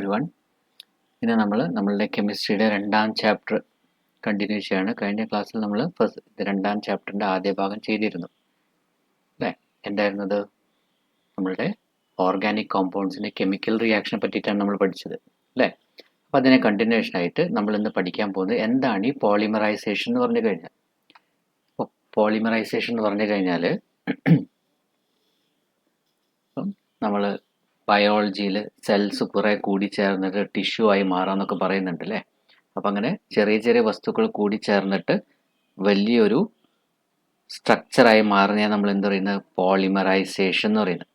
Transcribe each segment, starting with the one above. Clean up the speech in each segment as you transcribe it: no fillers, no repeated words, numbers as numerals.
Everyone. ഇന്ന് നമ്മളുടെ കെമിസ്ട്രിയുടെ 2ാം chapter continue ചെയ്യാണ്. കഴിഞ്ഞ ക്ലാസ്സിൽ നമ്മൾ 2ാം ചാപ്റ്ററിൻ്റെ ആദ്യ ഭാഗം ചെയ്തിരുന്നു അല്ലേ? എന്തായിരുന്നത്? നമ്മളുടെ ഓർഗാനിക് കോമ്പൗണ്ട്സിൻ്റെ കെമിക്കൽ റിയാക്ഷനെ പറ്റിയിട്ടാണ് നമ്മൾ പഠിച്ചത് അല്ലേ? അപ്പോൾ അതിനെ കണ്ടിന്യൂഷൻ ആയിട്ട് നമ്മൾ ഇന്ന് പഠിക്കാൻ പോകുന്നത് എന്താണ് ഈ പോളിമറൈസേഷൻ എന്ന് പറഞ്ഞു കഴിഞ്ഞാൽ. അപ്പോൾ പോളിമറൈസേഷൻ എന്ന് പറഞ്ഞു കഴിഞ്ഞാൽ ഇപ്പം നമ്മൾ ബയോളജിയിൽ സെൽസ് കുറേ കൂടിച്ചേർന്നിട്ട് ടിഷ്യൂ ആയി മാറാമെന്നൊക്കെ പറയുന്നുണ്ട് അല്ലേ? അപ്പം അങ്ങനെ ചെറിയ ചെറിയ വസ്തുക്കൾ കൂടിച്ചേർന്നിട്ട് വലിയൊരു സ്ട്രക്ചറായി മാറുന്നതാണ് നമ്മൾ എന്ത് പറയുന്നത്? പോളിമറൈസേഷൻ എന്ന് പറയുന്നത്.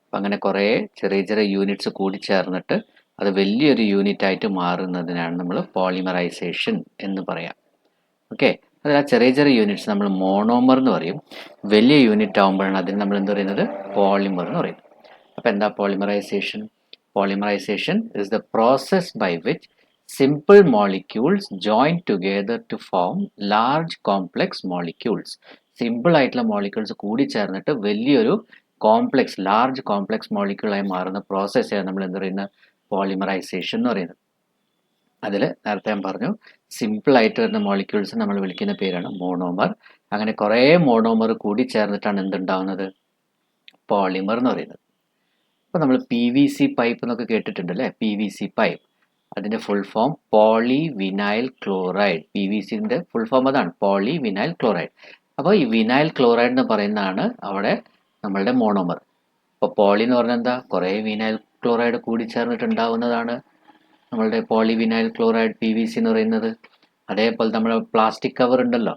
അപ്പം അങ്ങനെ കുറേ ചെറിയ ചെറിയ യൂണിറ്റ്സ് കൂടിച്ചേർന്നിട്ട് അത് വലിയൊരു യൂണിറ്റ് ആയിട്ട് മാറുന്നതിനാണ് നമ്മൾ പോളിമറൈസേഷൻ എന്ന് പറയാം. ഓക്കെ, അതിൽ ആ ചെറിയ ചെറിയ യൂണിറ്റ്സ് നമ്മൾ മോണോമർ എന്ന് പറയും. വലിയ യൂണിറ്റ് ആകുമ്പോഴാണ് അതിന് നമ്മൾ എന്ത് പറയുന്നത്? പോളിമർ എന്ന് പറയും. അപ്പോൾ എന്താ polymerisation? Polymerisation is the process by which simple molecules join together to form large complex molecules. Simple ആയിട്ടുള്ള മോളിക്യൂൾസ് കൂടി ചേർന്നിട്ട് വലിയൊരു കോംപ്ലക്സ് ലാർജ് കോംപ്ലക്സ് മോളിക്യൂളായി മാറുന്ന പ്രോസസ്സാണ് നമ്മൾ എന്ത് പറയുന്നത്? പോളിമറൈസേഷൻ എന്ന് പറയുന്നത്. അതിൽ നേരത്തെ ഞാൻ പറഞ്ഞു, സിമ്പിൾ ആയിട്ട് വരുന്ന മോളിക്യൂൾസ് നമ്മൾ വിളിക്കുന്ന പേരാണ് മോണോമർ. അങ്ങനെ കുറേ മോണോമർ കൂടി ചേർന്നിട്ടാണ് എന്തുണ്ടാവുന്നത്? പോളിമർ എന്ന് പറയുന്നത്. അപ്പോൾ നമ്മൾ PVC പൈപ്പ് എന്നൊക്കെ കേട്ടിട്ടുണ്ട് അല്ലേ? PVC പൈപ്പ്, അതിൻ്റെ full form poly vinyl chloride. PVCൻ്റെ ഫുൾ ഫോം അതാണ്, പോളി വിനൈൽ ക്ലോറൈഡ്. അപ്പോൾ ഈ വിനൈൽ ക്ലോറൈഡ് എന്ന് പറയുന്നതാണ് അവിടെ നമ്മളുടെ മോണോമർ. അപ്പോൾ പോളി എന്ന് പറഞ്ഞാൽ എന്താ? കുറേ വിനൈൽ ക്ലോറൈഡ് കൂടി ചേർന്നിട്ടുണ്ടാവുന്നതാണ് നമ്മളുടെ പോളി വിനൈൽ ക്ലോറൈഡ് PVC എന്ന് പറയുന്നത്. അതേപോലെ നമ്മൾ പ്ലാസ്റ്റിക് കവർ ഉണ്ടല്ലോ,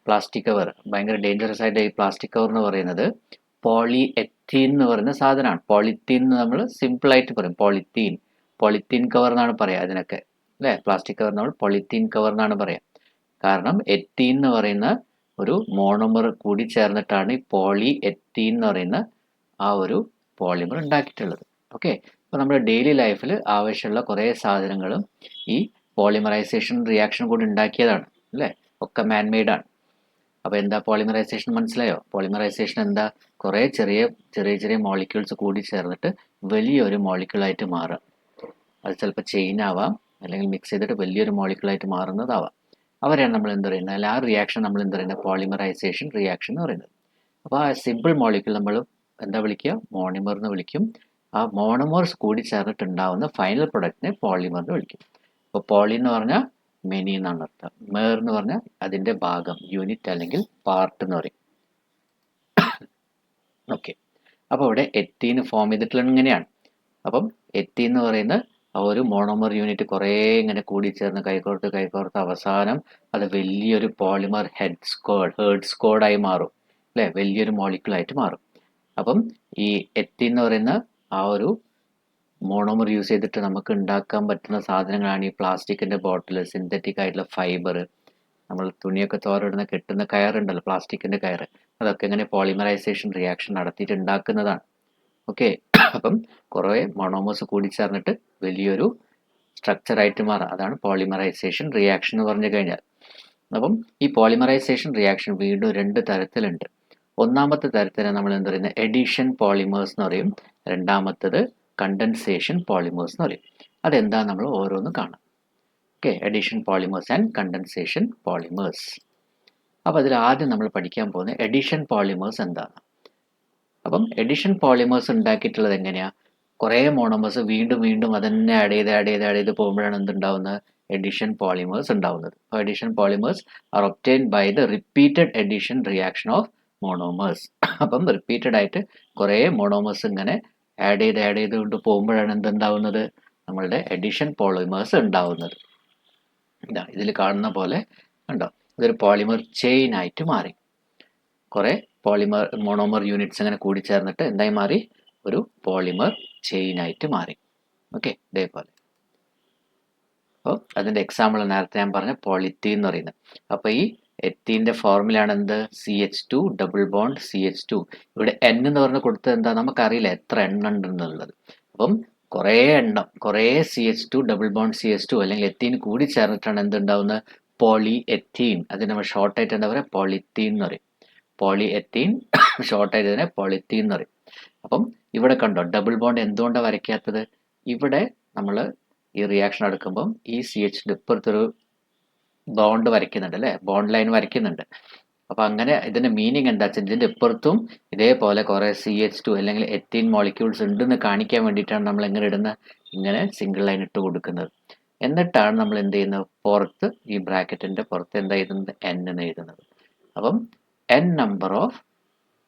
പ്ലാസ്റ്റിക് കവർ ഭയങ്കര ഡേഞ്ചറസ് ആയിട്ട് ഈ പ്ലാസ്റ്റിക് കവർ എന്ന് പറയുന്നത് പോളി എത്തീൻ എന്ന് പറയുന്ന സാധനമാണ്. പോളിത്തീൻ എന്ന് നമ്മൾ സിമ്പിളായിട്ട് പറയും, പോളിത്തീൻ കവർ എന്നാണ് പറയുക അതിനൊക്കെ അല്ലേ? പ്ലാസ്റ്റിക് കവർ നമ്മൾ പോളിത്തീൻ കവർ എന്നാണ് പറയുക. കാരണം എത്തീൻ എന്ന് പറയുന്ന ഒരു മോണോമർ കൂടി ചേർന്നിട്ടാണ് ഈ പോളി എത്തീൻ എന്ന് പറയുന്ന ആ ഒരു പോളിമർ ഉണ്ടാക്കിയിട്ടുള്ളത്. ഓക്കെ, അപ്പോൾ നമ്മുടെ ഡെയിലി ലൈഫിൽ ആവശ്യമുള്ള കുറേ സാധനങ്ങളും ഈ പോളിമറൈസേഷൻ റിയാക്ഷൻ കൂടി ഉണ്ടാക്കിയതാണ് അല്ലേ? ഒക്കെ മാൻമെയ്ഡാണ്. അപ്പോൾ എന്താ പോളിമറൈസേഷൻ? മനസ്സിലായോ? പോളിമറൈസേഷൻ എന്താ? കുറേ ചെറിയ മോളിക്യൂൾസ് കൂടി ചേർന്നിട്ട് വലിയൊരു മോളിക്യൂളായിട്ട് മാറുക. അത് ചിലപ്പോൾ ചെയിൻ ആവാം, അല്ലെങ്കിൽ മിക്സ് ചെയ്തിട്ട് വലിയൊരു മോളിക്യൂളായിട്ട് മാറുന്നതാവാം. അവരെയാണ് നമ്മൾ എന്ത് പറയുന്നത്? അല്ല, ആ റിയാക്ഷൻ നമ്മൾ എന്ത് പറയുന്നത്? പോളിമറൈസേഷൻ റിയാക്ഷൻ എന്ന് പറയുന്നത്. അപ്പോൾ ആ സിമ്പിൾ മോളിക്യൂൾ നമ്മൾ എന്താ വിളിക്കുക? മോണോമർ എന്ന് വിളിക്കും. ആ മോണോമേഴ്സ് കൂടി ചേർന്നിട്ടുണ്ടാവുന്ന ഫൈനൽ പ്രൊഡക്റ്റിനെ പോളിമർ എന്ന് വിളിക്കും. അപ്പോൾ പോളി എന്ന് പറഞ്ഞാൽ മെനി എന്നാണ് അർത്ഥം. മേർ എന്ന് പറഞ്ഞാൽ അതിൻ്റെ ഭാഗം, യൂണിറ്റ് അല്ലെങ്കിൽ പാർട്ട് എന്ന് പറയും. ഓക്കെ, അപ്പോൾ ഇവിടെ എത്തീന് ഫോം ചെയ്തിട്ടുള്ളത് ഇങ്ങനെയാണ്. അപ്പം എത്തീൻ എന്ന് പറയുന്ന ആ ഒരു മോണോമർ യൂണിറ്റ് കുറേ ഇങ്ങനെ കൂടിച്ചേർന്ന് കൈകോർത്ത് അവസാനം അത് വലിയൊരു പോളിമർ ഹേർഡ് സ്ക്വാഡായി മാറും അല്ലേ? വലിയൊരു മോളിക്യൂളായിട്ട് മാറും. അപ്പം ഈ എത്തീൻ എന്ന് പറയുന്ന ആ ഒരു മോണോമർ യൂസ് ചെയ്തിട്ട് നമുക്ക് ഉണ്ടാക്കാൻ പറ്റുന്ന സാധനങ്ങളാണ് ഈ പ്ലാസ്റ്റിക്കിൻ്റെ ബോട്ടിൽ, സിന്തറ്റിക് ആയിട്ടുള്ള ഫൈബർ, നമ്മൾ തുണിയൊക്കെ തോരയിടുന്ന കെട്ടുന്ന കയറുണ്ടല്ലോ, പ്ലാസ്റ്റിക്കിൻ്റെ കയറ്, അതൊക്കെ ഇങ്ങനെ പോളിമറൈസേഷൻ റിയാക്ഷൻ നടത്തിയിട്ട് ഉണ്ടാക്കുന്നതാണ്. ഓക്കെ, അപ്പം കുറേ മോണോമേഴ്സ് കൂടി ചേർന്നിട്ട് വലിയൊരു സ്ട്രക്ചറായിട്ട് മാറുക, അതാണ് പോളിമറൈസേഷൻ റിയാക്ഷൻ എന്ന് പറഞ്ഞു കഴിഞ്ഞാൽ. അപ്പം ഈ പോളിമറൈസേഷൻ റിയാക്ഷൻ വീണ്ടും 2 തരത്തിലുണ്ട്. ഒന്നാമത്തെ തരത്തിനെ നമ്മൾ എന്ത് പറയുന്നത്? എഡിഷൻ പോളിമേഴ്സ് എന്ന് പറയും. രണ്ടാമത്തത് കണ്ടൻസേഷൻ പോളിമേഴ്സ് എന്ന് പറയും. അതെന്താ നമ്മൾ ഓരോന്ന് കാണാം. Okay, edition polymers and condensation polymers. അപ്പോൾ അതിൽ ആദ്യം നമ്മൾ പഠിക്കാൻ പോകുന്നത് എഡിഷൻ പോളിമേഴ്സ് എന്താണ്. അപ്പം എഡിഷൻ പോളിമേഴ്സ് ഉണ്ടാക്കിയിട്ടുള്ളത് എങ്ങനെയാണ്? കുറേ മോണോമേഴ്സ് വീണ്ടും അതന്നെ ആഡ് ചെയ്ത് പോകുമ്പോഴാണ് എന്തുണ്ടാവുന്നത്? എഡിഷൻ പോളിമേഴ്സ് ഉണ്ടാവുന്നത്. അപ്പോൾ addition polymers are obtained by the repeated addition reaction of monomers. അപ്പം റിപ്പീറ്റഡ് ആയിട്ട് കുറേ മോണോമേഴ്സ് ഇങ്ങനെ ആഡ് ചെയ്തുകൊണ്ട് പോകുമ്പോഴാണ് എന്തുണ്ടാവുന്നത്? നമ്മളുടെ എഡിഷൻ പോളിമേഴ്സ് ഉണ്ടാവുന്നത്. ഇതാ ഇതിൽ കാണുന്ന പോലെ ഉണ്ടോ? ഇതൊരു പോളിമർ ചെയിൻ ആയിട്ട് മാറി. കുറേ മോണോമർ യൂണിറ്റ്സ് അങ്ങനെ കൂടിച്ചേർന്നിട്ട് എന്തായി മാറി? ഒരു പോളിമർ ചെയിൻ ആയിട്ട് മാറി. ഓക്കെ, ഇതേപോലെ. അപ്പോൾ അതിൻ്റെ എക്സാമ്പിൾ നേരത്തെ ഞാൻ പറഞ്ഞ പോളിത്തീൻ എന്ന് പറയുന്നത്. അപ്പോൾ ഈ എത്തീൻ്റെ ഫോർമുലയാണ് എന്ത്? CH2 double bond CH2. ഇവിടെ N എന്ന് പറഞ്ഞ് കൊടുത്തത് എന്താ? നമുക്കറിയില്ല എത്ര എണ്ണം ഉണ്ടെന്നുള്ളത്. അപ്പം കുറേ CH2 ഡബിൾ ബോണ്ട് CH2 അല്ലെങ്കിൽ എത്തീൻ കൂടി ചേർന്നിട്ടാണ് എന്തുണ്ടാവുന്നത്? Poly ethene. അതിന് നമ്മൾ ഷോർട്ടായിട്ട് എന്താ പറയുക? പോളിത്തീൻ എന്ന് പറയും. പോളി എത്തീൻ ഷോർട്ടായിട്ട് ഇതിനെ പോളിത്തീൻ എന്ന് പറയും. അപ്പം ഇവിടെ കണ്ടോ ഡബിൾ ബോണ്ട് എന്തുകൊണ്ടാണ് വരയ്ക്കാത്തത്? ഇവിടെ നമ്മൾ ഈ റിയാക്ഷൻ എടുക്കുമ്പം ഈ CH ഇപ്പുറത്തൊരു ബോണ്ട് വരയ്ക്കുന്നുണ്ട് അല്ലേ, ബോണ്ട് ലൈൻ വരയ്ക്കുന്നുണ്ട്. അപ്പോൾ അങ്ങനെ ഇതിന്റെ മീനിങ് എന്താ വെച്ചാൽ ഇതിന്റെ ഇപ്പുറത്തും ഇതേപോലെ കുറേ CH2 അല്ലെങ്കിൽ എത്തീൻ മോളിക്യൂൾസ് ഉണ്ടെന്ന് കാണിക്കാൻ വേണ്ടിയിട്ടാണ് നമ്മൾ എങ്ങനെ ഇടുന്നത്, ഇങ്ങനെ സിംഗിൾ ലൈൻ ഇട്ട് കൊടുക്കുന്നത്. എന്നിട്ടാണ് നമ്മൾ എന്ത് ചെയ്യുന്നത്, പുറത്ത് ഈ ബ്രാക്കറ്റിന്റെ പുറത്ത് എന്താ എഴുതുന്നത്, N എന്ന് എഴുതുന്നത്. അപ്പം N നമ്പർ ഓഫ്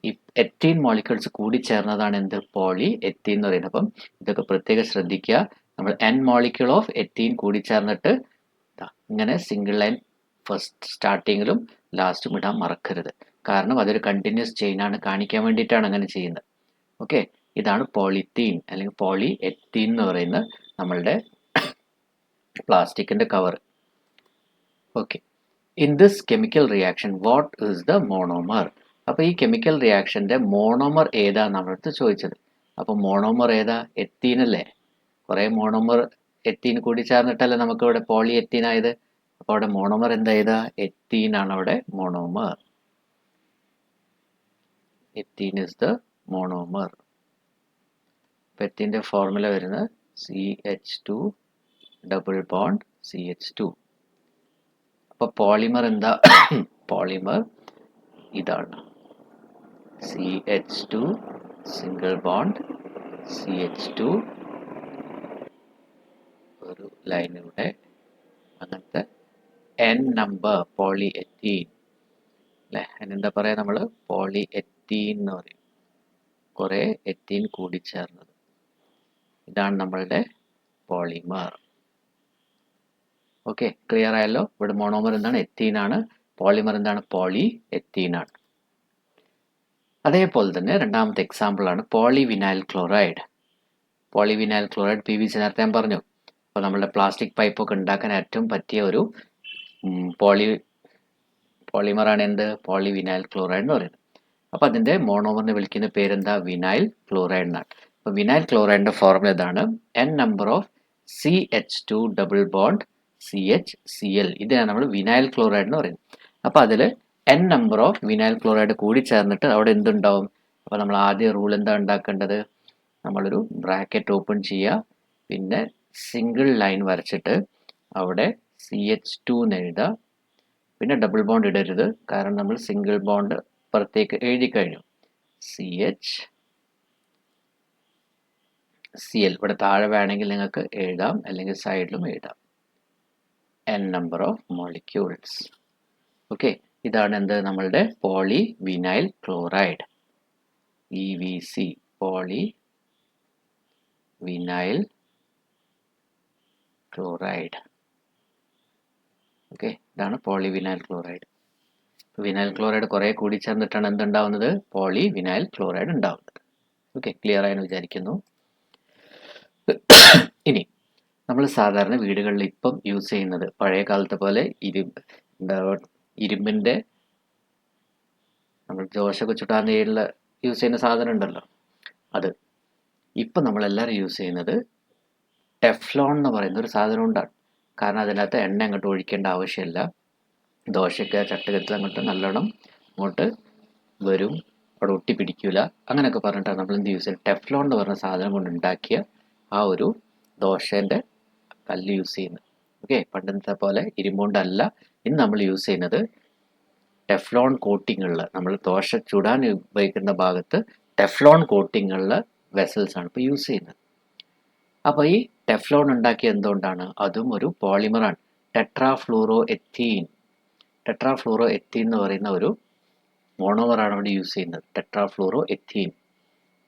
ഈ എത്തീൻ മോളിക്യൂൾസ് കൂടി ചേർന്നതാണ് എന്ത്, പോളി എത്തീൻ എന്ന് പറയുന്നത്. അപ്പം ഇതൊക്കെ പ്രത്യേകം ശ്രദ്ധിക്കുക. നമ്മൾ N മോളിക്യൂൾ ഓഫ് എത്തീൻ കൂടി ചേർന്നിട്ട് ഇങ്ങനെ സിംഗിൾ ലൈൻ ഫസ്റ്റ് സ്റ്റാർട്ടിങ്ങിലും ലാസ്റ്റും ഇടാൻ മറക്കരുത്. കാരണം അതൊരു കണ്ടിന്യൂസ് ചെയിൻ ആണ്, കാണിക്കാൻ വേണ്ടിയിട്ടാണ് അങ്ങനെ ചെയ്യുന്നത്. ഓക്കെ, ഇതാണ് പോളിത്തീൻ അല്ലെങ്കിൽ പോളി എത്തീൻ എന്ന് പറയുന്ന നമ്മളുടെ പ്ലാസ്റ്റിക്കിന്റെ cover. Okay, in this chemical reaction what is the monomer? അപ്പോൾ ഈ കെമിക്കൽ റിയാക്ഷന്റെ മോണോമർ ഏതാ നമ്മളടുത്ത് ചോദിച്ചത്. അപ്പോൾ മോണോമർ ഏതാ, എത്തീൻ അല്ലേ. കുറേ മോണോമർ എത്തീൻ കൂടി ചേർന്നിട്ടല്ലേ നമുക്ക് ഇവിടെ പോളി എത്തീൻ ആയത്. അപ്പോൾ അവിടെ മോണോമർ എന്താ ചെയ്താ, എത്തീൻ ആണ് അവിടെ monomer. Ethene is the monomer. എത്തീൻ്റെ ഫോർമുല വരുന്നത് CH2 ഡബിൾ ബോണ്ട് CH2. അപ്പോൾ പോളിമർ എന്താ, പോളിമർ ഇതാണ് CH2 സിംഗിൾ ബോണ്ട് CH2 ഒരു ലൈനിലൂടെ അങ്ങനത്തെ N നമ്പർ പോളി എത്തീൻ അല്ലേ. അതിനെന്താ പറയാ, നമ്മൾ പോളി എത്തീൻ എന്ന് പറയും, കുറേ എത്തീൻ കൂടിച്ചേർന്നത്. ഇതാണ് നമ്മളുടെ പോളിമർ. ഓക്കെ, ക്ലിയർ ആയല്ലോ. ഇവിടെ മോണോമർ എന്താണ്, എത്തീൻ ആണ്. പോളിമർ എന്താണ്, പോളി എത്തീൻ ആണ്. അതേപോലെ തന്നെ രണ്ടാമത്തെ എക്സാമ്പിൾ ആണ് polyvinyl chloride. Polyvinyl chloride PVC നേരത്തെ ഞാൻ പറഞ്ഞു. അപ്പോൾ നമ്മുടെ പ്ലാസ്റ്റിക് പൈപ്പൊക്കെ ഉണ്ടാക്കാൻ ഏറ്റവും പറ്റിയ ഒരു പോളിമറാണ് എന്ത്, പോളിവിനൈൽ ക്ലോറൈഡ് എന്ന് പറയുന്നത്. അപ്പോൾ അതിൻ്റെ മോണോമറിനെ വിളിക്കുന്ന പേരെന്താ, വിനൈൽ ക്ലോറൈഡ് എന്നാണ്. അപ്പോൾ വിനൈൽ ക്ലോറൈഡിൻ്റെ ഫോർമുല ഇതാണ് N number of CH2 double bond CHCl. ഇതിനാണ് നമ്മൾ വിനൈൽ ക്ലോറൈഡ് എന്ന് പറയുന്നത്. അപ്പോൾ അതിൽ N number of vinyl chloride കൂടി ചേർന്നിട്ട് അവിടെ എന്തുണ്ടാവും. അപ്പോൾ നമ്മൾ ആദ്യ റൂൾ എന്താ ഉണ്ടാക്കേണ്ടത്, നമ്മളൊരു ബ്രാക്കറ്റ് ഓപ്പൺ ചെയ്യുക, പിന്നെ സിംഗിൾ ലൈൻ വരച്ചിട്ട് അവിടെ CH2 എന്ന് എഴുതുക. പിന്നെ ഡബിൾ ബോണ്ട് ഇടരുത്, കാരണം നമ്മൾ സിംഗിൾ ബോണ്ട് പുറത്തേക്ക് എഴുതി കഴിഞ്ഞു. CHCl ഇവിടെ താഴെ വേണമെങ്കിൽ നിങ്ങൾക്ക് എഴുതാം, അല്ലെങ്കിൽ സൈഡിലും എഴുതാം. N number of molecules. Okay, ഇതാണ് എന്ത്, നമ്മളുടെ poly vinyl chloride, PVC, poly vinyl chloride. Okay, ഇതാണ് poly vinyl chloride. Vinyl chloride കുറേ കൂടി ചേർന്നിട്ടാണ് എന്തുണ്ടാവുന്നത്, പോളി വിനൈൽ ക്ലോറൈഡ് ഉണ്ടാവുന്നത്. ഓക്കെ, ക്ലിയർ ആയെന്ന് വിചാരിക്കുന്നു. ഇനി നമ്മൾ സാധാരണ വീടുകളിൽ ഇപ്പം യൂസ് ചെയ്യുന്നത് പഴയ കാലത്തെ പോലെ ഇരുമ്പിൻ്റെ നമ്മൾ ദോശയൊക്കെ ചുട്ടാൻ യൂസ് ചെയ്യുന്ന സാധനം ഉണ്ടല്ലോ, അത് ഇപ്പം നമ്മളെല്ലാവരും യൂസ് ചെയ്യുന്നത് ടെഫ്ലോൺ എന്ന് പറയുന്ന ഒരു സാധനം ഉണ്ടാണ്. കാരണം അതിനകത്ത് എണ്ണ അങ്ങോട്ട് ഒഴിക്കേണ്ട ആവശ്യമില്ല. ദോശയ്ക്ക് ചട്ടുകത്തിൽ അങ്ങോട്ട് നല്ലോണം അങ്ങോട്ട് വരും, അവിടെ ഒട്ടി പിടിക്കില്ല, അങ്ങനെയൊക്കെ പറഞ്ഞിട്ടാണ് നമ്മൾ എന്ത് യൂസ് ചെയ്യുന്നത്, ടെഫ്ലോൺ എന്ന് പറഞ്ഞ സാധനം കൊണ്ട് ഉണ്ടാക്കിയ ആ ഒരു ദോശേൻ്റെ കല്ല് യൂസ് ചെയ്യുന്നത്. ഓക്കെ, പണ്ടത്തെ പോലെ ഇരുമ്പുകൊണ്ടല്ല ഇന്ന് നമ്മൾ യൂസ് ചെയ്യുന്നത്. ടെഫ്ലോൺ കോട്ടിങ്ങുള്ള, നമ്മൾ ദോശ ചുടാൻ ഉപയോഗിക്കുന്ന ഭാഗത്ത് ടെഫ്ലോൺ കോട്ടിങ്ങുള്ള വെസൽസ് ആണ് ഇപ്പോൾ യൂസ് ചെയ്യുന്നത്. അപ്പോൾ ഈ ടെഫ്ലോൺ ഉണ്ടാക്കിയ എന്തുകൊണ്ടാണ്, അതും ഒരു പോളിമറാണ്, ടെട്രാഫ്ലൂറോ എത്തീൻ. ടെട്രാഫ്ലൂറോ എത്തീൻ എന്ന് പറയുന്ന ഒരു മോണോമറാണ് അവിടെ യൂസ് ചെയ്യുന്നത്, ടെട്രാഫ്ലൂറോ എത്തീൻ.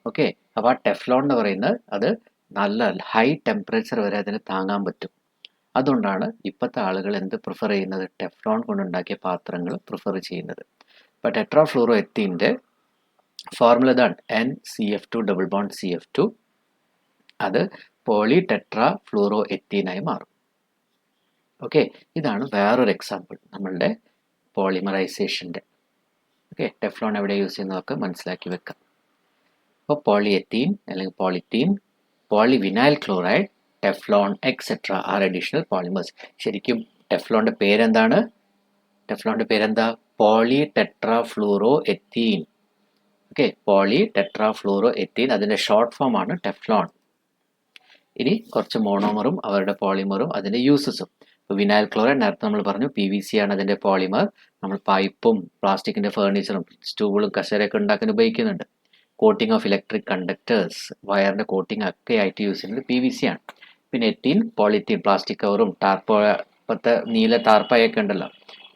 ഓക്കെ, അപ്പോൾ ആ ടെഫ്ലോൺ എന്ന് പറയുന്നത് അത് നല്ല ഹൈ ടെമ്പറേച്ചർ വരെ അതിന് താങ്ങാൻ പറ്റും. അതുകൊണ്ടാണ് ഇപ്പോഴത്തെ ആളുകൾ എന്ത് പ്രിഫർ ചെയ്യുന്നത്, ടെഫ്ലോൺ കൊണ്ടുണ്ടാക്കിയ പാത്രങ്ങൾ പ്രിഫർ ചെയ്യുന്നത്. അപ്പോൾ ടെട്രാഫ്ലൂറോ എത്തീൻ്റെ ഫോർമുല ഇതാണ് NCF2 ഡബിൾ ബോണ്ട് CF2. അത് പോളി ടെട്രാ ഫ്ലൂറോ എത്തീനായി മാറും. ഓക്കെ, ഇതാണ് വേറൊരു എക്സാമ്പിൾ നമ്മളുടെ പോളിമറൈസേഷൻ്റെ. ഓക്കെ, ടെഫ്ലോൺ എവിടെ യൂസ് ചെയ്യുന്നതൊക്കെ മനസ്സിലാക്കി വെക്കാം. അപ്പോൾ പോളി എത്തീൻ അല്ലെങ്കിൽ polythene, polyvinyl chloride, Teflon etcetera are additional polymers. ശരിക്കും ടെഫ്ലോണിൻ്റെ പേരെന്താണ്, ടെഫ്ലോണിൻ്റെ പേരെന്താ, poly tetra fluoro ethene. Okay, poly tetra fluoro ethene, അതിൻ്റെ ഷോർട്ട് ഫോം ആണ് ടെഫ്ലോൺ. ഇനി കുറച്ച് മോണോമറും അവരുടെ പോളിമറും അതിൻ്റെ യൂസസും. ഇപ്പോൾ വിനൈൽ ക്ലോറൈഡ് നേരത്തെ നമ്മൾ പറഞ്ഞു PVC ആണ് അതിൻ്റെ പോളിമർ. നമ്മൾ പൈപ്പും പ്ലാസ്റ്റിക്കിൻ്റെ ഫേർണിച്ചറും സ്റ്റൂളും കസേരയൊക്കെ ഉണ്ടാക്കാൻ ഉപയോഗിക്കുന്നുണ്ട്. കോട്ടിംഗ് ഓഫ് ഇലക്ട്രിക് കണ്ടക്ടേഴ്സ്, വയറിൻ്റെ കോട്ടിംഗ് ഒക്കെ ആയിട്ട് യൂസ് ചെയ്യുന്നത് PVC ആണ്. പിന്നെ എത്തീൻ, പോളിത്തീൻ, പ്ലാസ്റ്റിക് കവറും ഇപ്പോഴത്തെ നീല ടാർപ്പായൊക്കെ ഉണ്ടല്ലോ,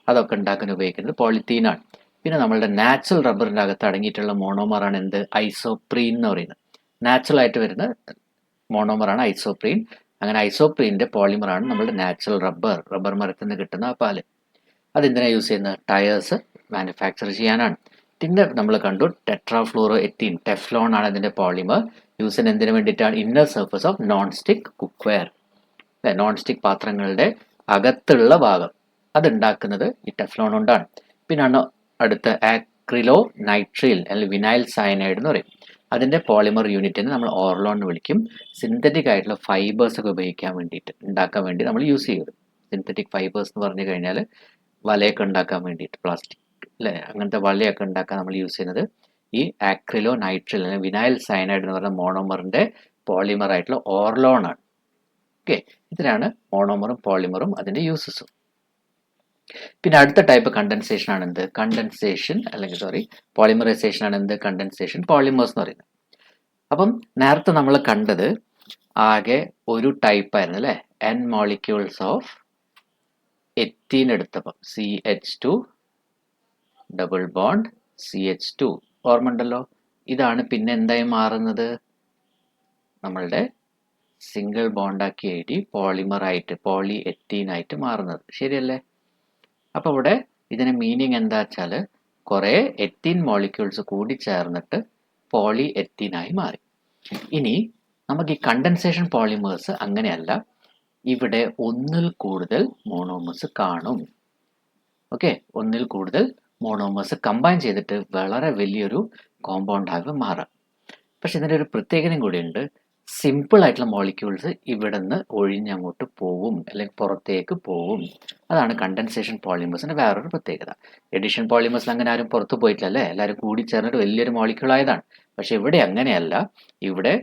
അതൊക്കെ ഉണ്ടാക്കാൻ ഉപയോഗിക്കുന്നത് പോളിത്തീനാണ്. പിന്നെ നമ്മളുടെ നാച്ചുറൽ റബ്ബറിൻ്റെ അകത്ത് അടങ്ങിയിട്ടുള്ള മോണോമറാണ് എന്ത്? ഐസോപ്രീൻ എന്ന് പറയുന്നത്. നാച്ചുറൽ ആയിട്ട് വരുന്ന മോണോമറാണ് ഐസോപ്രീൻ. അങ്ങനെ ഐസോപ്രീൻ്റെ പോളിമറാണ് നമ്മുടെ നാച്ചുറൽ റബ്ബർ മരത്തിൽ നിന്ന് കിട്ടുന്ന ആ പാല്. അതെന്തിനാണ് യൂസ് ചെയ്യുന്നത്? ടയേഴ്സ് മാനുഫാക്ചർ ചെയ്യാനാണ്. പിന്നെ നമ്മൾ കണ്ടു ടെട്രാഫ്ലൂറോ എത്തീൻ, ടെഫ്ലോൺ ആണ് അതിൻ്റെ പോളിമർ. യൂസിന് എന്തിനു വേണ്ടിയിട്ടാണ്? Inner surface of non stick cookware, non stick പാത്രങ്ങളുടെ അകത്തുള്ള ഭാഗം അതുണ്ടാക്കുന്നത് ഈ ടെഫ്ലോൺ കൊണ്ടാണ്. പിന്നാണ് അടുത്ത ആക്രിലോ നൈട്രിൽ അല്ലെങ്കിൽ വിനൈൽ സയനൈഡ് എന്ന് പറയും. അതിൻ്റെ പോളിമർ യൂണിറ്റിന് നമ്മൾ ഓർലോൺ എന്ന് വിളിക്കും. സിന്തറ്റിക് ആയിട്ടുള്ള ഫൈബേഴ്സ് ഒക്കെ ഉപയോഗിക്കാൻ വേണ്ടിയിട്ട് ഉണ്ടാക്കാൻ വേണ്ടി നമ്മൾ യൂസ് ചെയ്യുന്നത്. സിന്തറ്റിക് ഫൈബേഴ്സ് എന്ന് പറഞ്ഞു കഴിഞ്ഞാൽ വലയൊക്കെ ഉണ്ടാക്കാൻ വേണ്ടിയിട്ട്, പ്ലാസ്റ്റിക് അല്ലേ, അങ്ങനത്തെ വലയൊക്കെ ഉണ്ടാക്കാൻ നമ്മൾ യൂസ് ചെയ്യുന്നത് ഈ ആക്രിലോ നൈട്രിൽ അല്ലെങ്കിൽ വിനൈൽ സയനൈഡ് എന്ന് പറയുന്ന മോണോമറിൻ്റെ പോളിമർ ആയിട്ടുള്ള ഓർലോൺ ആണ്. ഓക്കെ, ഇതിനാണ് മോണോമറും പോളിമറും അതിൻ്റെ യൂസസും. പിന്നെ അടുത്ത ടൈപ്പ് കണ്ടൻസേഷൻ ആണ് എന്ത്? കണ്ടൻസേഷൻ അല്ലെങ്കിൽ പോളിമറൈസേഷൻ ആണ് എന്ത്? കണ്ടൻസേഷൻ പോളിമേഴ്സ് എന്ന് പറയുന്നത്. അപ്പം നേരത്തെ നമ്മൾ കണ്ടത് ആകെ ഒരു ടൈപ്പ് ആയിരുന്നു അല്ലേ? N മോളിക്യൂൾസ് ഓഫ് എത്തീൻ എടുത്തപ്പം CH2 ഡബിൾ ബോണ്ട് CH2 ഓർമ്മ ഉണ്ടല്ലോ. ഇതാണ് പിന്നെ എന്തായി മാറുന്നത്? നമ്മളുടെ സിംഗിൾ ബോണ്ടാക്കി എഴുതി പോളിമറായിട്ട് പോളി എത്തീനായിട്ട് മാറുന്നത്. ശരിയല്ലേ? അപ്പോൾ ഇവിടെ ഇതിന് മീനിങ് എന്താ വെച്ചാൽ കുറേ എത്തീൻ മോളിക്യൂൾസ് കൂടി ചേർന്നിട്ട് പോളി എത്തീനായി മാറി. ഇനി നമുക്ക് ഈ കണ്ടൻസേഷൻ പോളിമേഴ്സ് അങ്ങനെയല്ല. ഇവിടെ ഒന്നിൽ കൂടുതൽ മോണോമേഴ്സ് കാണും. ഓക്കെ, ഒന്നിൽ കൂടുതൽ മോണോമേഴ്സ് കമ്പൈൻ ചെയ്തിട്ട് വളരെ വലിയൊരു കോമ്പൗണ്ടായി മാറാം. പക്ഷെ ഇതിൻ്റെ ഒരു പ്രത്യേകതയും കൂടിയുണ്ട്. സിമ്പിൾ ആയിട്ടുള്ള മോളിക്യൂൾസ് ഇവിടെ നിന്ന് ഒഴിഞ്ഞങ്ങോട്ട് പോവും അല്ലെങ്കിൽ പുറത്തേക്ക് പോവും. അതാണ് കണ്ടൻസേഷൻ പോളിമേഴ്സിൻ്റെ വേറൊരു പ്രത്യേകത. എഡിഷൻ പോളിമേഴ്സിൽ അങ്ങനെ ആരും പുറത്ത് പോയിട്ടില്ലല്ലേ, എല്ലാവരും കൂടി ചേർന്നിട്ട് വലിയൊരു മോളിക്യൂൾ ആയതാണ്. പക്ഷെ ഇവിടെ അങ്ങനെയല്ല. ഇവിടെ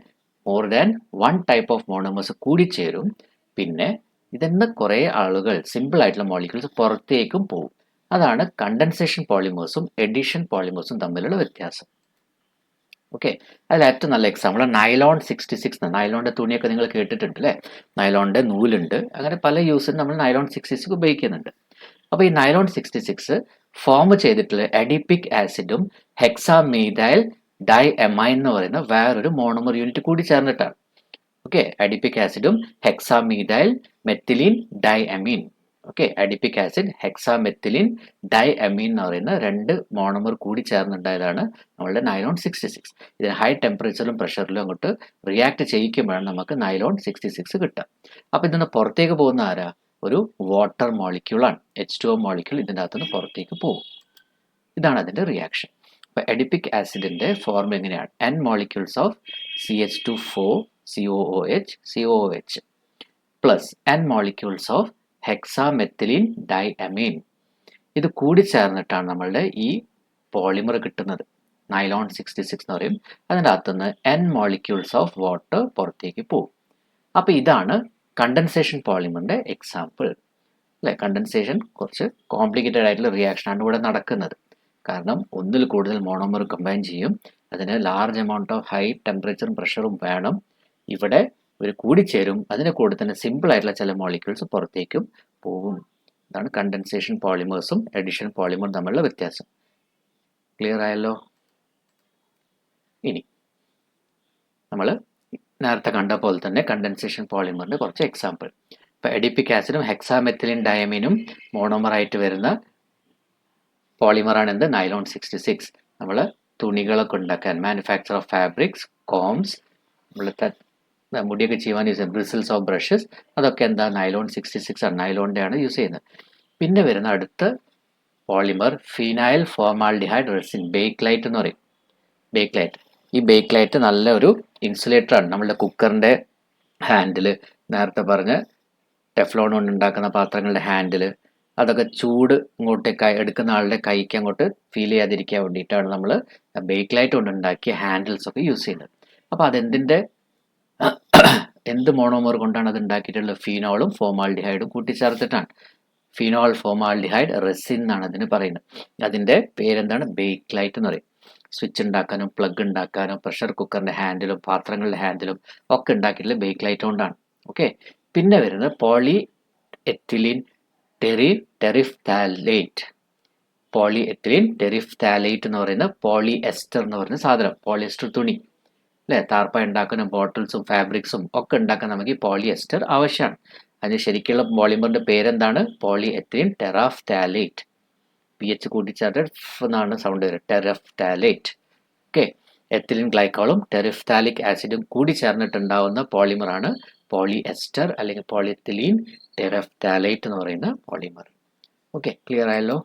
more than one type of monomers കൂടിച്ചേരും. പിന്നെ ഇതിന്ന് കുറേ ആളുകൾ സിമ്പിൾ ആയിട്ടുള്ള മോളിക്യൂൾസ് പുറത്തേക്കും പോവും. അതാണ് കണ്ടൻസേഷൻ പോളിമേഴ്സും എഡിഷൻ പോളിമേഴ്സും തമ്മിലുള്ള വ്യത്യാസം. ഓക്കെ, അതിൽ ഏറ്റവും നല്ല എക്സാമ്പിൾ നൈലോൺ 66. നൈലോണിൻ്റെ തുണിയൊക്കെ നിങ്ങൾ കേട്ടിട്ടുണ്ട് അല്ലേ? നൈലോണിൻ്റെ നൂലുണ്ട്. അങ്ങനെ പല യൂസിന് നമ്മൾ നൈലോൺ 66 ഉപയോഗിക്കുന്നുണ്ട്. അപ്പോൾ ഈ നൈലോൺ 66 ഫോം ചെയ്തിട്ടുള്ള അഡിപിക് ആസിഡും ഹെക്സാമീഥൈൽ ഡൈഎമൈൻ എന്ന് പറയുന്ന വേറൊരു മോണോമർ യൂണിറ്റ് കൂടി ചേർന്നിട്ടാണ്. ഓക്കെ, അഡിപിക് ആസിഡും hexamethyl methylene diamine. Okay, adipic acid hexamethylene diamine എന്ന് പറയുന്ന രണ്ട് മോണോമർ കൂടി ചേർന്നുണ്ടായതാണ് നമ്മളുടെ നൈലോൺ 66. ഇതിന് ഹൈ ടെമ്പറേച്ചറിലും പ്രഷറിലും അങ്ങോട്ട് റിയാക്ട് ചെയ്യിക്കുമ്പോഴാണ് നമുക്ക് നൈലോൺ 66 കിട്ടുക. അപ്പോൾ ഇതിന്ന് പുറത്തേക്ക് പോകുന്ന ആരാ? ഒരു വാട്ടർ മോളിക്യൂളാണ്. H2O മോളിക്യൂൾ ഇതിൻ്റെ അകത്തുനിന്ന് പുറത്തേക്ക് പോകും. ഇതാണ് അതിൻ്റെ റിയാക്ഷൻ. അപ്പോൾ അഡിപിക് ആസിഡിൻ്റെ ഫോർം എങ്ങനെയാണ്? N molecules of CH2 COOH COOH plus N molecules of hexamethylene diamine. ഇത് കൂടി ചേർന്നിട്ടാണ് നമ്മളുടെ ഈ പോളിമർ കിട്ടുന്നത്. നൈലോൺ 66 എന്ന് പറയും. അതിൻ്റെ അകത്തുനിന്ന് N മോളിക്യൂൾസ് ഓഫ് വാട്ടർ പുറത്തേക്ക് പോകും. അപ്പോൾ ഇതാണ് കണ്ടൻസേഷൻ പോളിമറിൻ്റെ എക്സാമ്പിൾ അല്ലേ? കണ്ടൻസേഷൻ കുറച്ച് കോംപ്ലിക്കേറ്റഡ് ആയിട്ടുള്ള റിയാക്ഷനാണ് ഇവിടെ നടക്കുന്നത്. കാരണം ഒന്നിൽ കൂടുതൽ മോണോമർ കമ്പൈൻ ചെയ്യും. അതിന് ലാർജ് എമൗണ്ട് ഓഫ് ഹൈ ടെമ്പറേച്ചറും പ്രഷറും വേണം. ഇവിടെ ഒരു കൂടിച്ചേരും. അതിൻ്റെ കൂടെ തന്നെ സിമ്പിൾ ആയിട്ടുള്ള ചില മോളിക്യൂൾസ് പുറത്തേക്കും പോകും. ഇതാണ് കണ്ടൻസേഷൻ പോളിമേഴ്സും എഡിഷൻ പോളിമറും തമ്മിലുള്ള വ്യത്യാസം. ക്ലിയർ ആയല്ലോ? ഇനി നമ്മൾ നേരത്തെ കണ്ട പോലെ തന്നെ കണ്ടൻസേഷൻ പോളിമറിൻ്റെ കുറച്ച് എക്സാമ്പിൾ. ഇപ്പോൾ അഡിപിക് ആസിഡും ഹെക്സാമെത്തിലിൻ ഡയമീനും മോണോമറായിട്ട് വരുന്ന പോളിമറാണ് എന്ത്? നൈലോൺ 66. നമ്മൾ തുണികളൊക്കെ ഉണ്ടാക്കാൻ, മാനുഫാക്ചർ ഓഫ് ഫാബ്രിക്സ്, കോംസ്, നമ്മളത്തെ മുടിയൊക്കെ ചെയ്യുവാൻ യൂസ് ചെയ്യുന്നത് ബ്രിസിൽസ് ഓഫ് ബ്രഷസ്, അതൊക്കെ എന്താ? നൈലോൺ 66 ആണ്. നൈലോണിൻ്റെ ആണ് യൂസ് ചെയ്യുന്നത്. പിന്നെ വരുന്ന അടുത്ത polymer phenyl formaldehyde resin, Bakelite എന്ന് പറയും. ബേക്ക്ലൈറ്റ്, ഈ ബേക്ക്ലൈറ്റ് നല്ലൊരു ഇൻസുലേറ്ററാണ്. നമ്മളുടെ കുക്കറിൻ്റെ ഹാൻഡിൽ, നേരത്തെ പറഞ്ഞ ടെഫ്ലോൺ കൊണ്ട് ഉണ്ടാക്കുന്ന പാത്രങ്ങളുടെ ഹാൻഡിൽ, അതൊക്കെ ചൂട് ഇങ്ങോട്ടേക്ക് എടുക്കുന്ന ആളുടെ കൈക്ക് അങ്ങോട്ട് ഫീൽ ചെയ്യാതിരിക്കാൻ വേണ്ടിയിട്ടാണ് നമ്മൾ ബേക്ക്ലൈറ്റ് കൊണ്ട് ഉണ്ടാക്കിയ ഹാൻഡിൽസ് ഒക്കെ യൂസ് ചെയ്യുന്നത്. അപ്പോൾ അതെന്തിൻ്റെ എന്ത് മോണോമർ കൊണ്ടാണ് അത് ഉണ്ടാക്കിയിട്ടുള്ളത്? ഫീനോളും ഫോമാൽഡിഹൈഡും കൂട്ടിച്ചേർത്തിട്ടാണ്. ഫിനോൾ ഫോമാൽഡിഹൈഡ് റെസിൻ എന്നാണ് അതിന് പറയുന്നത്. അതിൻ്റെ പേരെന്താണ്? ബേക്ക്ലൈറ്റ് എന്ന് പറയും. സ്വിച്ച് ഉണ്ടാക്കാനും പ്ലഗ് ഉണ്ടാക്കാനും പ്രഷർ കുക്കറിൻ്റെ ഹാൻഡിലും പാത്രങ്ങളുടെ ഹാൻഡിലും ഒക്കെ ഉണ്ടാക്കിയിട്ടുള്ള ബേക്ക്ലൈറ്റ് കൊണ്ടാണ്. ഓക്കെ. പിന്നെ വരുന്നത് പോളി എത്തിലീൻ ടെറിഫ്താലേറ്റ്. പോളി എത്തിലീൻ ടെറിഫ്താലേറ്റ് എന്ന് പറയുന്ന പോളി എസ്റ്റർ എന്ന് പറയുന്ന സാധനം. പോളിയസ്റ്റർ തുണി അല്ലേ, താർപ്പ ഉണ്ടാക്കാനും ബോട്ടിൽസും ഫാബ്രിക്സും ഒക്കെ ഉണ്ടാക്കാൻ നമുക്ക് ഈ പോളി എസ്റ്റർ ആവശ്യമാണ്. അതിന് ശരിക്കുള്ള പോളിമറിന്റെ പേരെന്താണ്? Poly ethylene ടെറാഫ്താലേറ്റ്. PH കൂട്ടിച്ചേർത്ത് എന്നാണ് സൗണ്ട് വരിക, ടെറഫ്താലേറ്റ്. ഓക്കെ. എത്തിലിൻ ഗ്ലൈക്കോളും ടെറിഫ്താലിക് ആസിഡും കൂടി ചേർന്നിട്ടുണ്ടാവുന്ന പോളിമറാണ് പോളി എസ്റ്റർ അല്ലെങ്കിൽ പോളിയെത്തിലീൻ ടെറഫ്താലേറ്റ് എന്ന് പറയുന്ന പോളിമർ. ഓക്കെ, ക്ലിയർ ആയല്ലോ?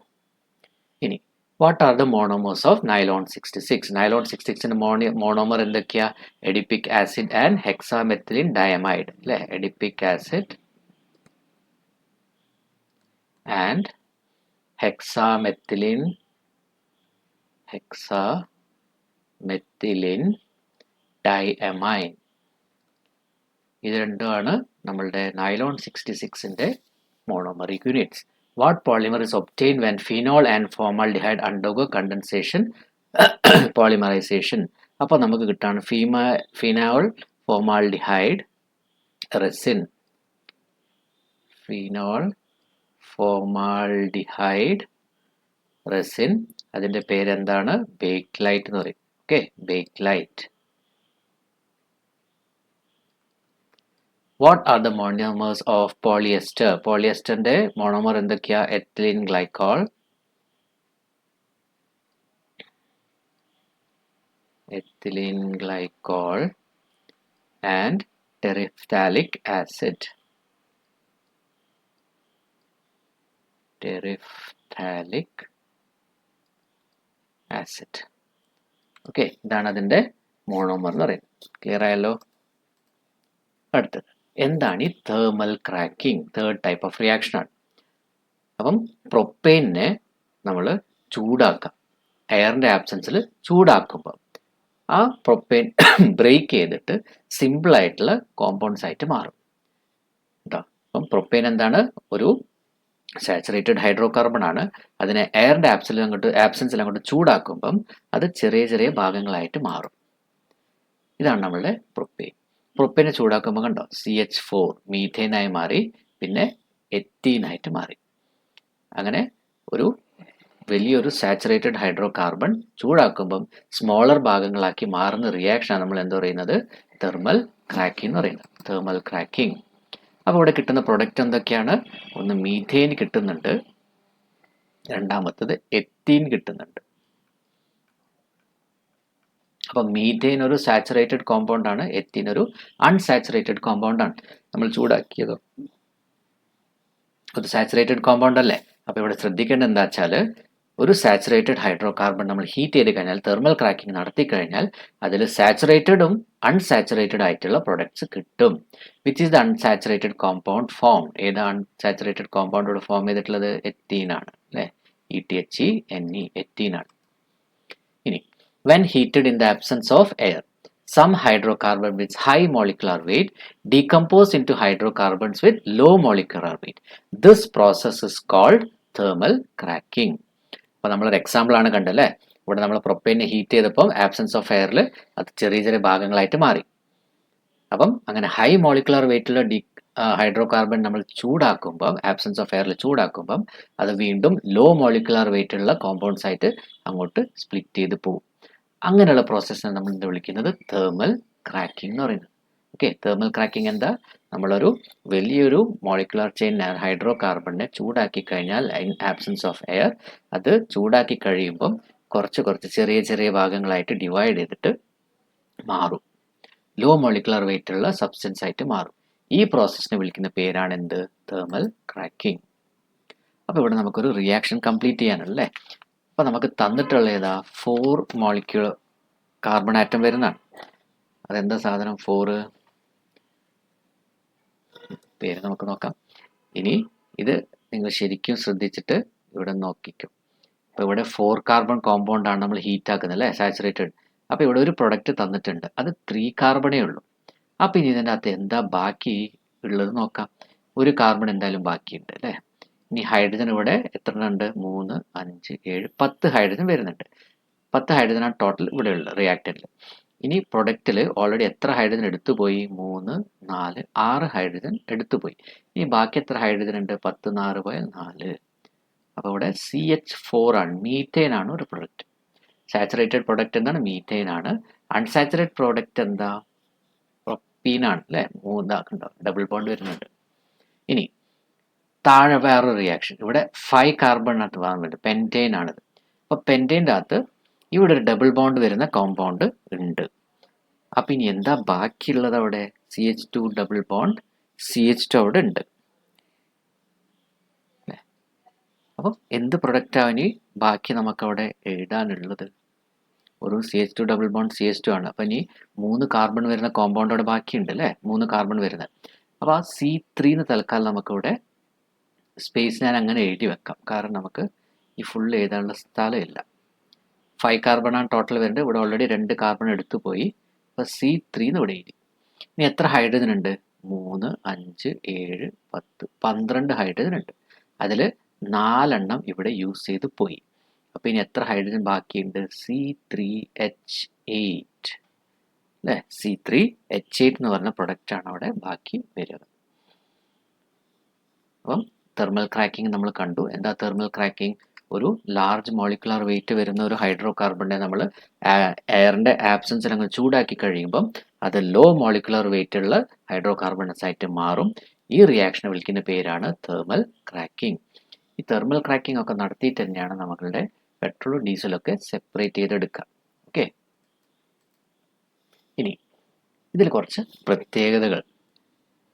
ഇനി what are the monomers of nylon 66? Nylon 66ന്റെ മോണോമർ എന്തൊക്കെയാ? Adipic acid and hexamethylene diamide അല്ലെ. Adipic acid and hexamethylene diamine. ഇത് രണ്ടുമാണ് നമ്മളുടെ നൈലോൺ 66ന്റെ monomeric units. What polymer is obtained when phenol and formaldehyde undergo condensation polymerization? അപ്പോൾ നമുക്ക് കിട്ടാണ് phenol formaldehyde resin. Phenol formaldehyde resin, അതിൻ്റെ പേരെന്താണ്? ബേക്ക്ലൈറ്റ് എന്ന് പറയും. Okay, Bakelite. What are the monomers of polyester? പോളിയസ്റ്ററിന്റെ മോണോമർ എന്തൊക്കെയാ? Ethylene glycol, and terephthalic acid. Okay, ഇതാണ് അതിൻ്റെ മോണോമർ എന്ന് പറയുന്നത്. ക്ലിയർ ആയല്ലോ? അടുത്തത് എന്താണ് ഈ thermal cracking? Third type of reaction ആണ്. അപ്പം പ്രൊപ്പെയിനെ നമ്മൾ ചൂടാക്കാം. എയറിൻ്റെ ആബ്സെൻസിൽ ചൂടാക്കുമ്പോൾ ആ പ്രൊപ്പെയിൻ ബ്രേക്ക് ചെയ്തിട്ട് സിമ്പിളായിട്ടുള്ള കോമ്പൗണ്ട്സ് ആയിട്ട് മാറും കേട്ടോ. അപ്പം പ്രൊപ്പെയിൻ എന്താണ്? ഒരു സാച്ചുറേറ്റഡ് ഹൈഡ്രോ കാർബൺ ആണ്. അതിനെ എയറിൻ്റെ ആബ്സെൻസിൽ അങ്ങോട്ട് ചൂടാക്കുമ്പം അത് ചെറിയ ചെറിയ ഭാഗങ്ങളായിട്ട് മാറും. ഇതാണ് നമ്മളുടെ പ്രൊപ്പെയിൻ. പ്രൊപ്പെയിനെ ചൂടാക്കുമ്പോൾ കണ്ടോ, CH4 മീഥേനായി മാറി, പിന്നെ എത്തീനായിട്ട് മാറി. അങ്ങനെ ഒരു വലിയൊരു സാച്ചുറേറ്റഡ് ഹൈഡ്രോ കാർബൺ ചൂടാക്കുമ്പം സ്മോളർ ഭാഗങ്ങളാക്കി മാറുന്ന റിയാക്ഷനാണ് നമ്മൾ എന്താ പറയുന്നത്? തെർമൽ ക്രാക്കിംഗ് എന്ന് പറയുന്നത്. Thermal cracking. അപ്പോൾ ഇവിടെ കിട്ടുന്ന പ്രൊഡക്റ്റ് എന്തൊക്കെയാണ്? ഒന്ന് മീഥേൻ കിട്ടുന്നുണ്ട്, രണ്ടാമത്തത് എത്തീൻ കിട്ടുന്നുണ്ട്. അപ്പം മീഥേൻ ഒരു സാച്ചുറേറ്റഡ് കോമ്പൗണ്ട് ആണ്, എത്തീൻ ഒരു അൺസാച്ചുറേറ്റഡ് കോമ്പൗണ്ട് ആണ്. നമ്മൾ ചൂടാക്കിയത് ഒരു സാച്ചുറേറ്റഡ് കോമ്പൗണ്ട് അല്ലേ. അപ്പോൾ ഇവിടെ ശ്രദ്ധിക്കേണ്ടത് എന്താ വെച്ചാൽ, ഒരു സാച്ചുറേറ്റഡ് ഹൈഡ്രോ കാർബൺ നമ്മൾ ഹീറ്റ് ചെയ്ത് കഴിഞ്ഞാൽ, തെർമൽ ക്രാക്കിംഗ് നടത്തി കഴിഞ്ഞാൽ അതിൽ സാച്ചുറേറ്റഡും അൺസാച്ചുറേറ്റഡ് ആയിട്ടുള്ള പ്രൊഡക്ട്സ് കിട്ടും. Which is the unsaturated compound form? ഏത് അൺസാച്ചുറേറ്റഡ് കോമ്പൗണ്ടോട് ഫോം ചെയ്തിട്ടുള്ളത്? എത്തീൻ ആണ് അല്ലേ. ETHENE, എത്തീൻ ആണ്. ഇനി when heated in the absence of air, some hydrocarbon with high molecular weight decompose into hydrocarbons with low molecular weight. This process is called thermal cracking. അപ്പോൾ നമ്മളൊരു example ആണ് കണ്ടല്ലേ. ഇവിടെ നമ്മൾ പ്രൊപ്പൈനെ ഹീറ്റ് ചെയ്തപ്പോൾ ആബ്സെൻസ് ഓഫ് എയറിൽ അത് ചെറിയ ചെറിയ ഭാഗങ്ങളായിട്ട് മാറി. അപ്പം അങ്ങനെ ഹൈ മോളിക്കുലർ വെയിറ്റുള്ള ഹൈഡ്രോ കാർബൺ നമ്മൾ ചൂടാക്കുമ്പം, ആബ്സെൻസ് ഓഫ് എയറിൽ ചൂടാക്കുമ്പം അത് വീണ്ടും ലോ മോളിക്കുലർ വെയിറ്റുള്ള കോമ്പൗണ്ട്സ് ആയിട്ട് അങ്ങോട്ട് സ്പ്ലിറ്റ് ചെയ്ത് പോകും. അങ്ങനെയുള്ള പ്രോസസ്സിനെ നമ്മൾ എന്താ വിളിക്കുന്നത്? തേർമൽ ക്രാക്കിംഗ് എന്ന് പറയുന്നത്. ഓക്കെ, തേർമൽ ക്രാക്കിംഗ് എന്താ? നമ്മളൊരു വലിയൊരു മോളിക്കുലർ ചെയിൻ ഹൈഡ്രോ കാർബണിനെ ചൂടാക്കി കഴിഞ്ഞാൽ, ഇൻ ആബ്സെൻസ് ഓഫ് എയർ, അത് ചൂടാക്കി കഴിയുമ്പം കുറച്ച് ചെറിയ ചെറിയ ഭാഗങ്ങളായിട്ട് ഡിവൈഡ് ചെയ്തിട്ട് മാറും. ലോ മോളിക്കുലർ വെയിറ്റ് ഉള്ള സബ്സ്റ്റൻസ് ആയിട്ട് മാറും. ഈ പ്രോസസ്സിനെ വിളിക്കുന്ന പേരാണ് എന്ത്? Thermal cracking. അപ്പോൾ ഇവിടെ നമുക്കൊരു റിയാക്ഷൻ കംപ്ലീറ്റ് ചെയ്യാനല്ലേ. അപ്പോൾ നമുക്ക് തന്നിട്ടുള്ള ഏതാ? 4 മോളിക്യൂൾ കാർബൺ ആറ്റം വരുന്നതാണ്. അതെന്താ സാധനം? 4 പേര് നമുക്ക് നോക്കാം. ഇനി ഇത് നിങ്ങൾ ശരിക്കും ശ്രദ്ധിച്ചിട്ട് ഇവിടെ നോക്കിക്കും. അപ്പോൾ ഇവിടെ 4 കാർബൺ കോമ്പൗണ്ട് ആണ് നമ്മൾ ഹീറ്റ് ആക്കുന്നത് അല്ലേ, സാച്ചുറേറ്റഡ്. അപ്പോൾ ഇവിടെ ഒരു പ്രൊഡക്റ്റ് തന്നിട്ടുണ്ട്, അത് 3 കാർബണേ ഉള്ളൂ. അപ്പം ഇനി ഇതിൻ്റെ അകത്ത് എന്താ ബാക്കി ഉള്ളത് നോക്കാം. ഒരു കാർബൺ എന്തായാലും ബാക്കിയുണ്ട് അല്ലേ. ഇനി ഹൈഡ്രജൻ ഇവിടെ എത്ര ഉണ്ട്? 3, 5, 7, 10 ഹൈഡ്രജൻ വരുന്നുണ്ട്. 10 ഹൈഡ്രജനാണ് ടോട്ടൽ ഇവിടെ ഉള്ളത് റിയാക്റ്റന്റിൽ. ഇനി പ്രൊഡക്റ്റിൽ ഓൾറെഡി എത്ര ഹൈഡ്രജൻ എടുത്തുപോയി? 3, 4, 6 ഹൈഡ്രജൻ എടുത്തുപോയി. ഇനി ബാക്കി എത്ര ഹൈഡ്രജൻ ഉണ്ട്? 10, 4 പോയാൽ 4. അപ്പോൾ ഇവിടെ CH4 ആണ്, മീഥേൻ ആണ് ഒരു പ്രൊഡക്റ്റ്. സാച്ചുറേറ്റഡ് പ്രൊഡക്റ്റ് എന്താണ്? മീഥേൻ ആണ്. അൺസാച്ചുറേറ്റഡ് പ്രോഡക്റ്റ് എന്താ? പ്രൊപ്പീനാണ് അല്ലേ. 3 ഡബിൾ ബോണ്ട് വരുന്നുണ്ട്. ഇനി താഴെ വേറൊരു റിയാക്ഷൻ, ഇവിടെ 5 കാർബണിനകത്ത് വന്നിട്ട് പെൻറ്റെയിൻ ആണിത്. അപ്പോൾ പെൻറ്റെയിൻ്റെ അകത്ത് ഇവിടെ ഒരു ഡബിൾ ബോണ്ട് വരുന്ന കോമ്പൗണ്ട് ഉണ്ട്. അപ്പം ഇനി എന്താ ബാക്കിയുള്ളത് അവിടെ? CH2 ഡബിൾ ബോണ്ട് CH2 അവിടെ ഉണ്ട്. അപ്പം എന്ത് പ്രൊഡക്റ്റാണ് ഇനി ബാക്കി നമുക്കവിടെ എഴുതാനുള്ളത്? ഒരു CH2 ഡബിൾ ബോണ്ട് CH2 ആണ്. അപ്പം ഇനി 3 കാർബൺ വരുന്ന കോമ്പൗണ്ട് അവിടെ ബാക്കിയുണ്ട് അല്ലേ, 3 കാർബൺ വരുന്നത്. അപ്പോൾ ആ C3 എന്ന് തൽക്കാലം നമുക്കിവിടെ സ്പേസ് ഞാൻ അങ്ങനെ എഴുതി വെക്കാം, കാരണം നമുക്ക് ഈ ഫുൾ എഴുതാനുള്ള സ്ഥലമില്ല. 5 കാർബണാണ് ടോട്ടൽ വരുന്നത്. ഇവിടെ ഓൾറെഡി 2 കാർബൺ എടുത്തു പോയി. അപ്പോൾ C3 എന്ന് ഇവിടെ എഴുതി. ഇനി എത്ര ഹൈഡ്രജൻ ഉണ്ട്? 3, 5, 7, 10, 12 ഹൈഡ്രജൻ ഉണ്ട്. അതിൽ 4 ഇവിടെ യൂസ് ചെയ്ത് പോയി. അപ്പോൾ ഇനി എത്ര ഹൈഡ്രജൻ ബാക്കിയുണ്ട്? C3H8 അല്ലേ. C3H8 എന്ന് പറഞ്ഞ പ്രൊഡക്റ്റാണ് അവിടെ ബാക്കി വരിക. അപ്പം തെർമൽ ക്രാക്കിംഗ് നമ്മൾ കണ്ടു. എന്താ തെർമൽ ക്രാക്കിംഗ്? ഒരു ലാർജ് മോളിക്കുലർ വെയിറ്റ് വരുന്ന ഒരു ഹൈഡ്രോ കാർബണിനെ നമ്മൾ എയറിൻ്റെ ആബ്സൻസിൽ അങ്ങ് ചൂടാക്കി കഴിയുമ്പം അത് ലോ മോളിക്കുലർ വെയിറ്റ് ഉള്ള ഹൈഡ്രോ കാർബൺസ് ആയിട്ട് മാറും. ഈ റിയാക്ഷനെ വിളിക്കുന്ന പേരാണ് തെർമൽ ക്രാക്കിംഗ്. ഈ തെർമൽ ക്രാക്കിംഗ് ഒക്കെ നടത്തിയിട്ട് തന്നെയാണ് നമ്മളുടെ പെട്രോളും ഡീസലൊക്കെ സെപ്പറേറ്റ് ചെയ്തെടുക്കുക. ഓക്കെ, ഇനി ഇതിൽ കുറച്ച് പ്രത്യേകതകൾ.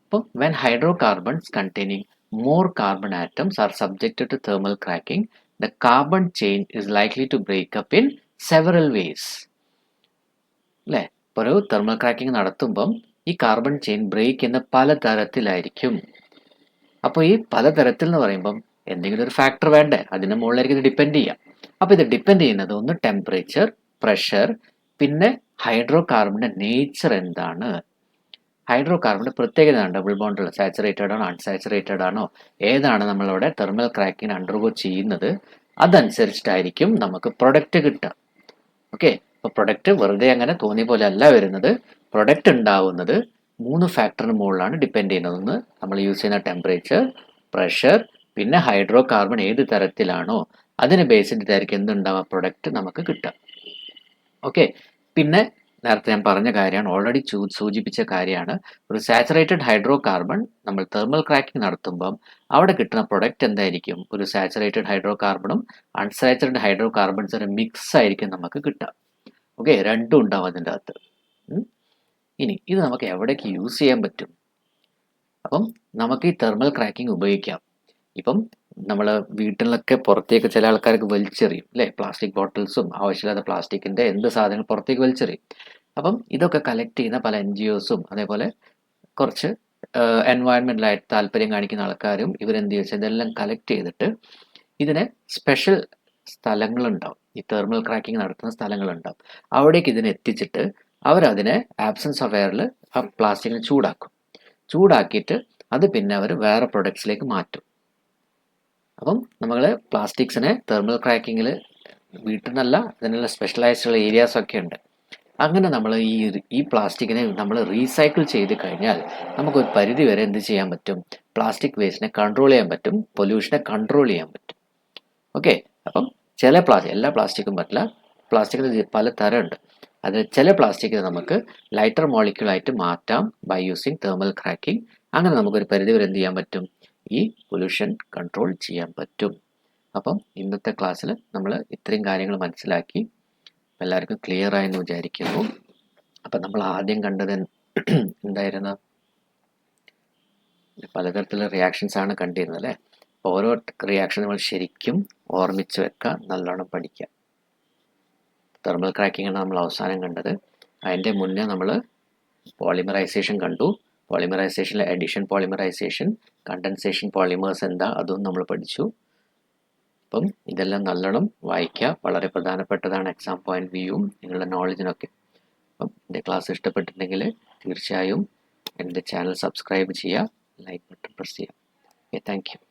അപ്പോൾ when hydro carbons containing more carbon atoms are subjected to thermal cracking, the carbon chain is likely to break up in several ways. അല്ലേ, ഇപ്പോൾ ഒരു തെർമൽ ക്രാക്കിംഗ് നടത്തുമ്പം ഈ കാർബൺ ചെയിൻ ബ്രേക്ക് ചെയ്യുന്ന പലതരത്തിലായിരിക്കും. അപ്പോൾ ഈ പലതരത്തിൽ എന്ന് പറയുമ്പം എന്തെങ്കിലും ഒരു ഫാക്ടർ വേണ്ടേ, അതിന് മുകളിലായിരിക്കും ഇത് ഡിപ്പെൻഡ് ചെയ്യുക. അപ്പോൾ ഇത് ഡിപ്പെൻഡ് ചെയ്യുന്നത് ഒന്ന് ടെമ്പറേച്ചർ, പ്രഷർ, പിന്നെ ഹൈഡ്രോ കാർബണിൻ്റെ നേച്ചർ എന്താണ്. ഹൈഡ്രോ കാർബണിൻ്റെ പ്രത്യേകത ഡബിൾ ബോണ്ടുള്ള സാച്ചുറേറ്റഡ് ആണോ അൺസാച്ചുറേറ്റഡ് ആണോ, ഏതാണ് നമ്മളവിടെ തെർമൽ ക്രാക്കിംഗ് അണ്ടർഗോ ചെയ്യുന്നത്, അതനുസരിച്ചിട്ടായിരിക്കും നമുക്ക് പ്രൊഡക്റ്റ് കിട്ടുക. ഓക്കെ, അപ്പോൾ പ്രൊഡക്റ്റ് വെറുതെ അങ്ങനെ തോന്നിയ പോലെ അല്ല വരുന്നത്. പ്രൊഡക്റ്റ് ഉണ്ടാവുന്നത് 3 ഫാക്ടറിന് മുകളിലാണ് ഡിപ്പെൻഡ് ചെയ്യുന്നത്. ഒന്ന് നമ്മൾ യൂസ് ചെയ്യുന്ന ടെമ്പറേച്ചർ, പ്രഷർ, പിന്നെ ഹൈഡ്രോ കാർബൺ ഏത് തരത്തിലാണോ അതിനെ ബേസ് ചെയ്തിട്ടായിരിക്കും എന്തുണ്ടാവുക, പ്രൊഡക്റ്റ് നമുക്ക് കിട്ടുക. ഓക്കെ, പിന്നെ നേരത്തെ ഞാൻ പറഞ്ഞ കാര്യമാണ്, ഓൾറെഡി സൂചിപ്പിച്ച കാര്യമാണ്. ഒരു സാച്ചുറേറ്റഡ് ഹൈഡ്രോ കാർബൺ നമ്മൾ തെർമൽ ക്രാക്കിംഗ് നടത്തുമ്പം അവിടെ കിട്ടുന്ന പ്രൊഡക്റ്റ് എന്തായിരിക്കും? ഒരു സാച്ചുറേറ്റഡ് ഹൈഡ്രോ കാർബണും അൺസാച്ചുറേറ്റഡ് ഹൈഡ്രോ കാർബൺസിൻ്റെ മിക്സ് ആയിരിക്കും നമുക്ക് കിട്ടുക. ഓക്കെ, രണ്ടും ഉണ്ടാവും അതിൻ്റെ അകത്ത്. ഇനി ഇത് നമുക്ക് എവിടേക്ക് യൂസ് ചെയ്യാൻ പറ്റും? അപ്പം നമുക്ക് ഈ തെർമൽ ക്രാക്കിംഗ് ഉപയോഗിക്കാം. ഇപ്പം നമ്മൾ വീട്ടിലൊക്കെ പുറത്തേക്ക് ചില ആൾക്കാർക്ക് വലിച്ചെറിയും അല്ലേ, പ്ലാസ്റ്റിക് ബോട്ടിൽസും ആവശ്യമില്ലാത്ത പ്ലാസ്റ്റിക്കിൻ്റെ എന്ത് സാധനങ്ങൾ പുറത്തേക്ക് വലിച്ചെറിയും. അപ്പം ഇതൊക്കെ കളക്ട് ചെയ്യുന്ന പല NGOസും അതേപോലെ കുറച്ച് എൻവയൺമെൻറ്റലായിട്ട് താല്പര്യം കാണിക്കുന്ന ആൾക്കാരും ഇവരെന്ത് ചോദിച്ചാൽ ഇതെല്ലാം കളക്ട് ചെയ്തിട്ട് ഇതിനെ സ്പെഷ്യൽ സ്ഥലങ്ങളുണ്ടാവും, ഈ തെർമൽ ക്രാക്കിംഗ് നടത്തുന്ന സ്ഥലങ്ങളുണ്ടാവും. അവിടേക്ക് ഇതിനെ എത്തിച്ചിട്ട് അവരതിനെ ആബ്സൻസ് ഓഫ് എയറിൽ ആ പ്ലാസ്റ്റിക്കിനെ ചൂടാക്കിയിട്ട് അത് പിന്നെ അവർ വേറെ പ്രൊഡക്ട്സിലേക്ക് മാറ്റും. അപ്പം നമ്മൾ പ്ലാസ്റ്റിക്സിനെ തെർമൽ ക്രാക്കിങ്ങിൽ വീട്ടിൽ നിന്നല്ല, അതിനുള്ള സ്പെഷ്യലൈസ്ഡുള്ള ഏരിയാസൊക്കെ ഉണ്ട്. അങ്ങനെ നമ്മൾ ഈ പ്ലാസ്റ്റിക്കിനെ നമ്മൾ റീസൈക്കിൾ ചെയ്ത് കഴിഞ്ഞാൽ നമുക്കൊരു പരിധി വരെ എന്ത് ചെയ്യാൻ പറ്റും? പ്ലാസ്റ്റിക് വേസ്റ്റിനെ കൺട്രോൾ ചെയ്യാൻ പറ്റും, പൊല്യൂഷനെ കൺട്രോൾ ചെയ്യാൻ പറ്റും. ഓക്കെ, അപ്പം എല്ലാ പ്ലാസ്റ്റിക്കും പറ്റില്ല, പ്ലാസ്റ്റിക്കിന് പല തരമുണ്ട്. അതിൽ ചില പ്ലാസ്റ്റിക് നമുക്ക് ലൈറ്റർ മോളിക്യൂളായിട്ട് മാറ്റാം ബൈ യൂസിങ് തെർമൽ ക്രാക്കിംഗ്. അങ്ങനെ നമുക്കൊരു പരിധി വരെ എന്ത് ചെയ്യാൻ പറ്റും? ഈ പൊല്യൂഷൻ കൺട്രോൾ ചെയ്യാൻ പറ്റും. അപ്പം ഇന്നത്തെ ക്ലാസ്സിൽ നമ്മൾ ഇത്രയും കാര്യങ്ങൾ മനസ്സിലാക്കി, എല്ലാവർക്കും ക്ലിയർ ആയെന്ന് വിചാരിക്കുന്നു. അപ്പം നമ്മൾ ആദ്യം കണ്ടത് എന്തായിരുന്നു? പലതരത്തിലുള്ള റിയാക്ഷൻസ് ആണ് കണ്ടിരുന്നത് അല്ലേ. ഓരോ റിയാക്ഷൻ നമ്മൾ ശരിക്കും ഓർമ്മിച്ച് വെക്കുക, നല്ലോണം പഠിക്കുക. തെർമൽ ക്രാക്കിംഗ് ആണ് നമ്മൾ അവസാനം കണ്ടത്. അതിൻ്റെ മുന്നേ നമ്മൾ പോളിമറൈസേഷൻ കണ്ടു. പോളിമറൈസേഷനിലെ എഡിഷൻ പോളിമറൈസേഷൻ, കണ്ടൻസേഷൻ പോളിമേഴ്സ് എന്താ, അതും നമ്മൾ പഠിച്ചു. അപ്പം ഇതെല്ലാം നല്ലോണം വായിക്കുക, വളരെ പ്രധാനപ്പെട്ടതാണ് എക്സാം പോയിന്റ് വ്യൂവും നിങ്ങളുടെ നോളജിനൊക്കെ. അപ്പം എൻ്റെ ക്ലാസ് ഇഷ്ടപ്പെട്ടിട്ടുണ്ടെങ്കിൽ തീർച്ചയായും എൻ്റെ ചാനൽ സബ്സ്ക്രൈബ് ചെയ്യുക, ലൈക്ക് ബട്ടൺ പ്രസ് ചെയ്യുക. Okay, thank you.